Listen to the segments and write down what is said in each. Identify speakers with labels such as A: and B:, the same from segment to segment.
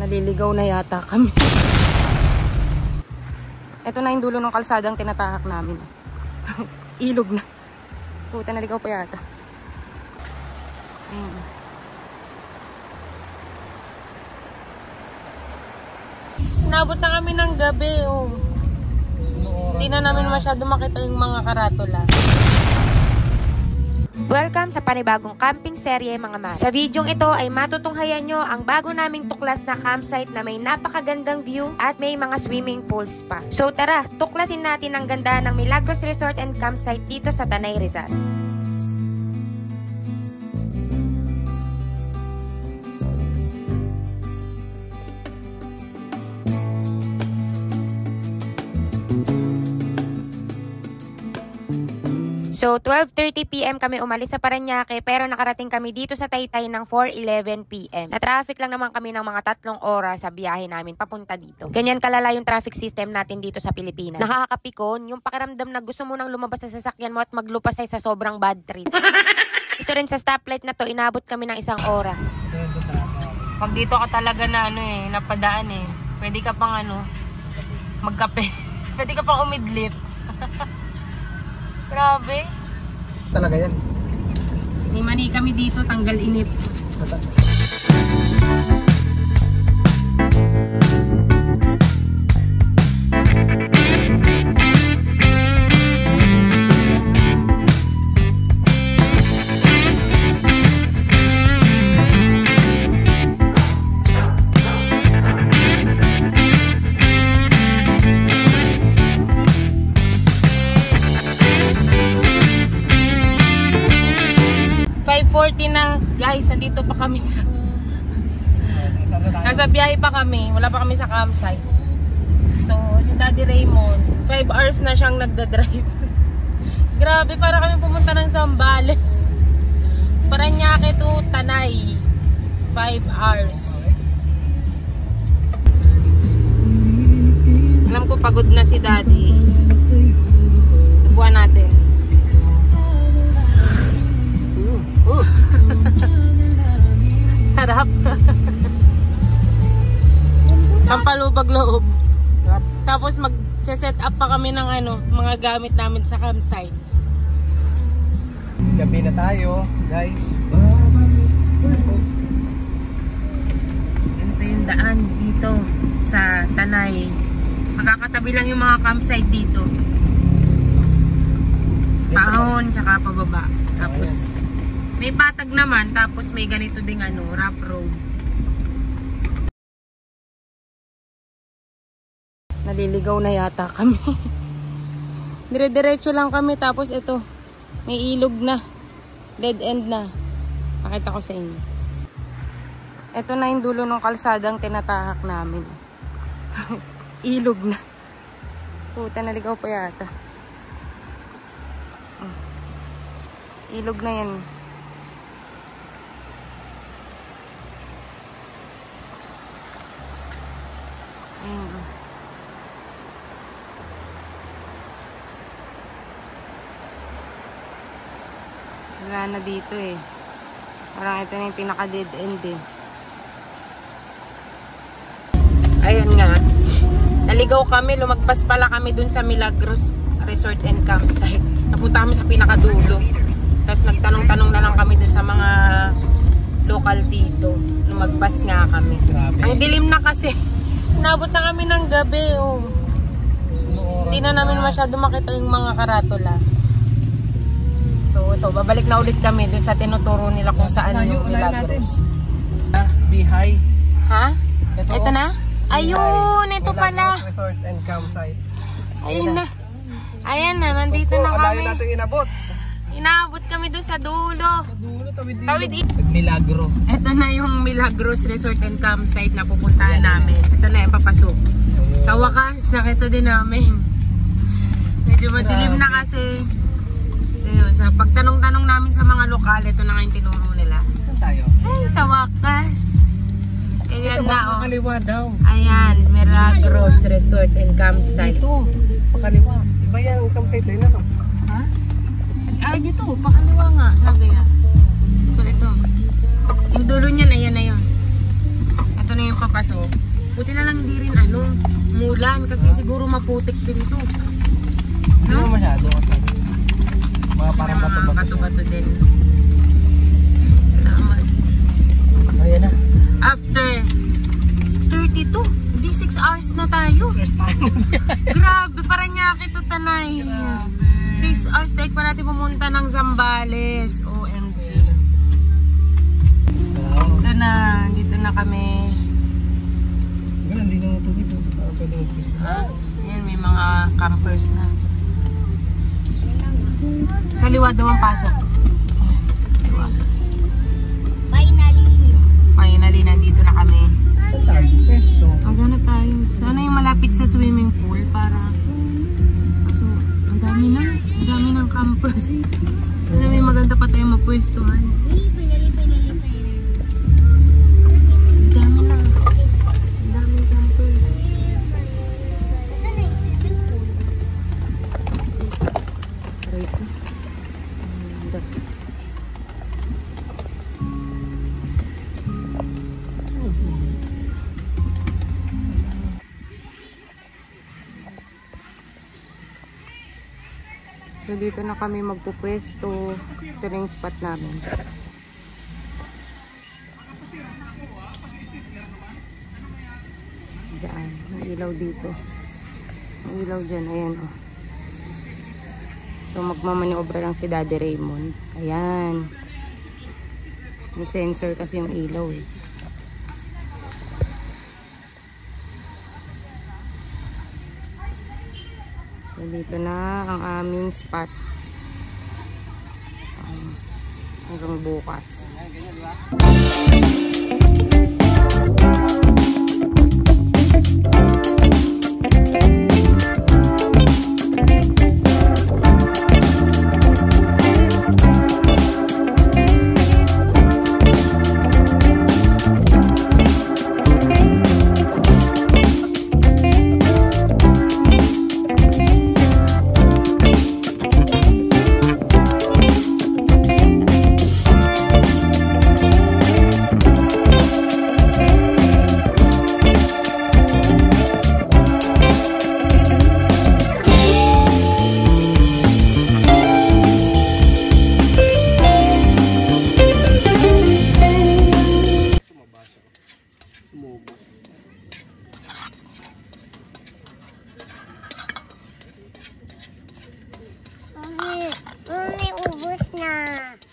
A: Naliligaw na yata kami. Ito na yung dulo ng kalsadang tinatahak namin. Ilog na. Puta, naligaw pa yata. Ayan. Nabot na kami ng gabi, oh. Hindi na namin masyado makita yung mga karatula.
B: Welcome sa panibagong camping serye mga mas. Sa videong ito ay matutunghayan nyo ang bago naming tuklas na campsite na may napakagandang view at may mga swimming pools pa. So tara, tuklasin natin ang ganda ng Milagros Resort and Campsite dito sa Tanay, Rizal. So, 12:30 PM kami umalis sa Parañaque pero nakarating kami dito sa Taytay ng 4:11 PM. Na-traffic lang naman kami ng mga 3 oras sa biyahe namin papunta dito. Ganyan kalala yung traffic system natin dito sa Pilipinas. Nakakapikon, yung pakiramdam na gusto mo nang lumabas sa sasakyan mo at maglupasay sa sobrang bad trip. Ito rin sa stoplight na to, inabot kami ng 1 oras.
A: Pag dito ka talaga na napadaan pwede ka pang magkape. Pwede ka pang umidlip. Grabe.
C: Talaga yan.
A: May mani kami dito, tanggal init. 5:40 na guys, nandito pa kami sa nasa biyahe pa kami, wala pa kami sa campsite. So yung Daddy Raymond 5 hours na siyang nagdadrive. Grabe, para kami pumunta ng Zambales, Parañaque to Tanay, 5 hours. Alam ko pagod na si Daddy. Subuan natin. Harap. Pampalubag loob. Tapos mag-set up pa kami ng mga gamit namin sa campsite.
C: Gabi na tayo, guys.
A: Ito yung daan dito sa Tanay. Magkakatabi lang yung mga campsite dito. Pahon, tsaka pababa. Tapos may patag naman, tapos may ganito ding rough road. Naliligaw na yata kami. Dire-diretso lang kami, tapos ito, may ilog na. Dead end na. Pakita ko sa inyo. Ito na yung dulo ng kalsadang tinatahak namin. Ilog na. Puta, naligaw pa yata. Ilog na yan. Wala na dito Parang ito na yung pinaka dead end Ayan nga. Naligaw kami, lumagpas pala kami dun sa Milagros Resort and Campsite. Napunta kami sa pinakadulo. Tapos nagtanong-tanong na lang kami dun sa mga local dito. Lumagpas nga kami. Grabe. Ang dilim na kasi. Nabot na kami ng gabi Hindi na namin masyado makita yung mga karatula. So ito, babalik na ulit kami dun sa tinuturo nila kung saan yung Milagros.
C: Bihay.
A: Ha? Ito na? Ayun, ito pala.
C: Resort and Campsite.
A: Ayun na. Ayan na, nandito na kami.
C: Alayo natin inabot.
A: Inabot kami doon sa dulo.
C: Tawid Milagro.
A: Ito na yung Milagros Resort and Campsite na pupuntahan namin. Ito na yung papasok. Sa wakas, nakita din namin. Medyo madilim na kasi. Ayun, sa pagtanong-tanong namin sa mga lokal, ito na nga yung tinuro nila.
C: Saan tayo?
A: Ay, sa wakas. Ayan na
C: Pakaliwa daw.
A: Ayan, Milagros Resort and Campsite.
C: Dito, pakaliwa. Iba yan, campsite na ito.
A: Ha? Ay, dito, pakaliwa nga, sabi nga. So, ito. Yung dulo niyan, ayan na yun. Ito na yung papasok. Buti na lang hindi rin mulan kasi siguro maputik din ito.
C: Hindi
A: No?
C: mo masyado. Mga parang bato-bato.
A: Bato-bato din. Salamat.
C: Ayan na.
A: After 6:32, hindi 6 hours na tayo.
C: First time.
A: Grabe, Paranaque to Tanay. 6 hours take pa natin pumunta ng Zambales. OMG.
C: Wow.
A: Ito na, dito na kami.
C: Ganun, hindi na tubig. Parang pwede mag-fish.
A: Ayan, may mga campers na. Kaliwa daw ang pasok. Kaliwa. Finally, nandito na kami.
C: Saan tayo? Pesto.
A: Maghanap tayo. Sana yung malapit sa swimming pool para... So, ang dami na. Ang dami ng campers. Sana may maganda pa tayo mapwestuhan. Ang dami na. Ang daming campers. Aray ko. So dito na kami magpupwesto. Ito na yung spot namin. Diyan, may ilaw dito. May ilaw dyan, ayan o. So magmamaniobra lang si Daddy Raymond. Ayan. May sensor kasi yung ilaw eh. So dito na ang aming spot. Hanggang bukas.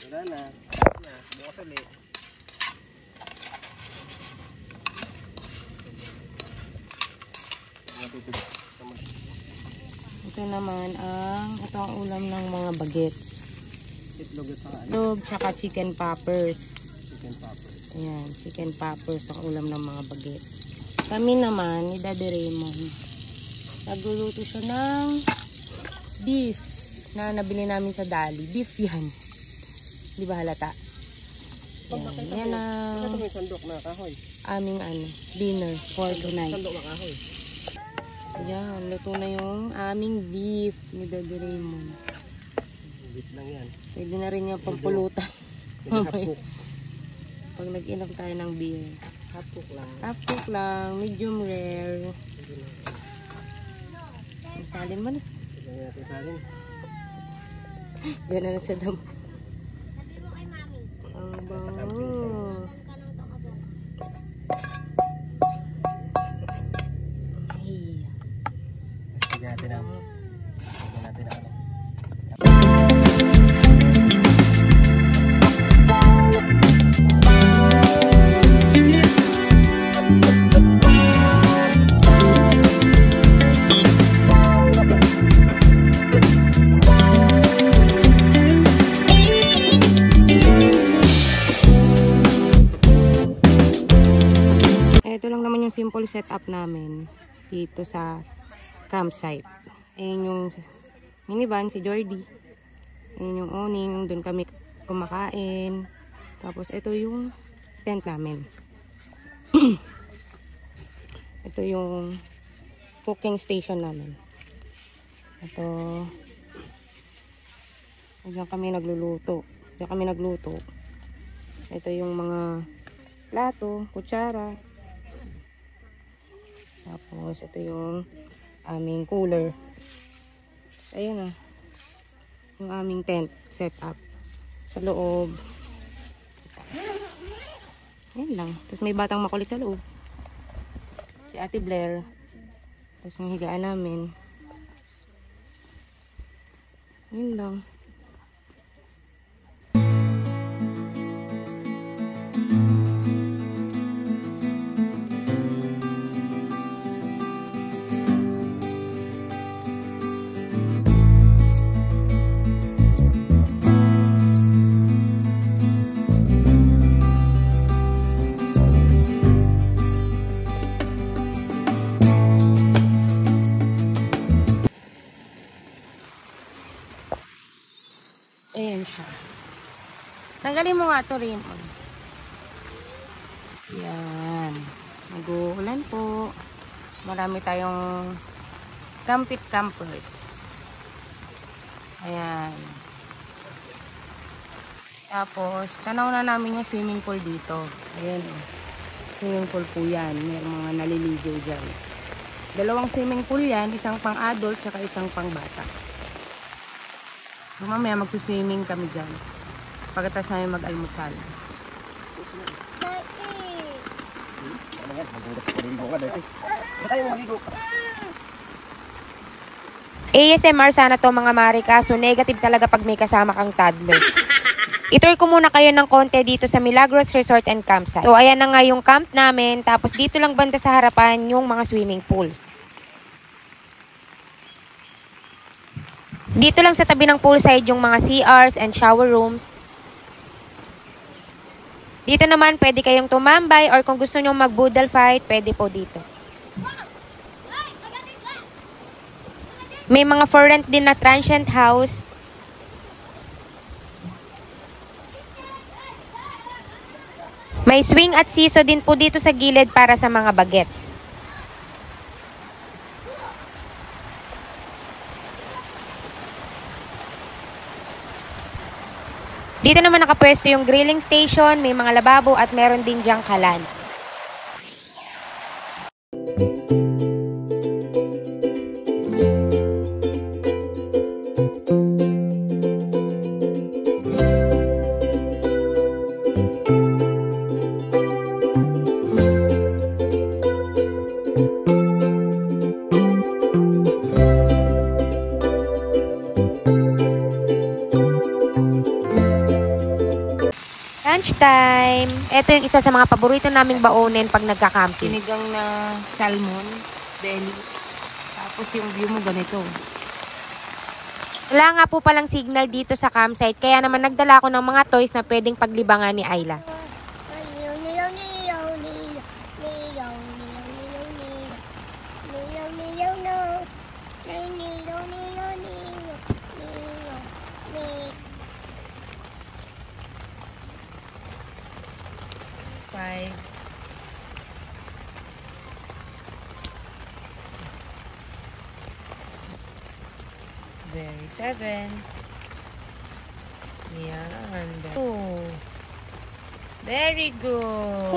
C: Wala na. Bukas ulit.
A: Ito naman ito ang ulam ng mga bagets.
C: Itlog at saka
A: Itlog, tsaka chicken poppers.
C: chicken poppers.
A: Ayan, chicken poppers ang ulam ng mga bagets. Kami naman, ni Daddy Raymond, nagluluto siya ng beef na nabili namin sa Dali. Beef yan. Di ba halata? Yan, yan
C: Ito
A: ang
C: may sandok na kahoy.
A: aming dinner for tonight.
C: Sandok na kahoy.
A: Yan, luto na yung aming beef ni Daddy Raymond.
C: Bit lang yan.
A: Pwede na rin yung pampulutan.
C: Hapok.
A: Pag nag-inom tayo ng beer.
C: Hapok lang.
A: Half cook lang, medium rare. Salin mo na.
C: Tignan natin sa alin.
A: Yan na sa dam. Ang bango. Ay.
C: Tignan natin na. Tignan natin na.
A: Ito lang naman yung simple setup namin dito sa campsite. Ayun yung minivan, si Jordy. Ayun yung awning, doon kami kumakain. Tapos ito yung tent namin. Ito yung cooking station namin. Ito, diyan kami nagluluto. Diyan kami nagluto. Ito yung mga plato, kutsara.
B: Tapos, ito yung aming cooler. Tapos, ayun na. Yung aming tent setup. Sa loob. Ayan lang. Tapos, may batang makulit sa loob. Si Ate Blair. Tapos, yung higaan namin. Ayan lang. Ayan siya. Tanggalin mo nga ito, Raymond. Yan. Nag-uulan po. Marami tayong campit campers. Ayan. Tapos, tanaw na namin yung swimming pool dito. Ayan. Swimming pool po yan. May mga naliligo dyan. 2 swimming pool yan. Isang pang adult, saka isang pang bata. So, mamaya magsuswimming kami dyan. Pagkatapos namin mag-almusal. ASMR sana to mga Marika. So negative talaga pag may kasama kang toddler. Itour ko muna kayo ng konti dito sa Milagros Resort and Campsite. So ayan na nga yung camp namin. Tapos dito lang banda sa harapan yung mga swimming pools. Dito lang sa tabi ng poolside yung mga CRs and shower rooms. Dito naman pwede kayong tumambay or kung gusto nyo mag-boodle fight, pwede po dito. May mga for rent din na transient house. May swing at seesaw din po dito sa gilid para sa mga bagets. Dito naman nakapwesto yung grilling station, may mga lababo at meron din dyang kalan. Lunchtime. Ito yung isa sa mga paborito naming baunin pag nagka-camping.
A: Sinigang na salmon, belly. Tapos yung view mo ganito.
B: Wala nga po palang signal dito sa campsite, kaya naman nagdala ko ng mga toys na pwedeng paglibangan ni Ayla.
A: Very 7. Yan. 2. Very good.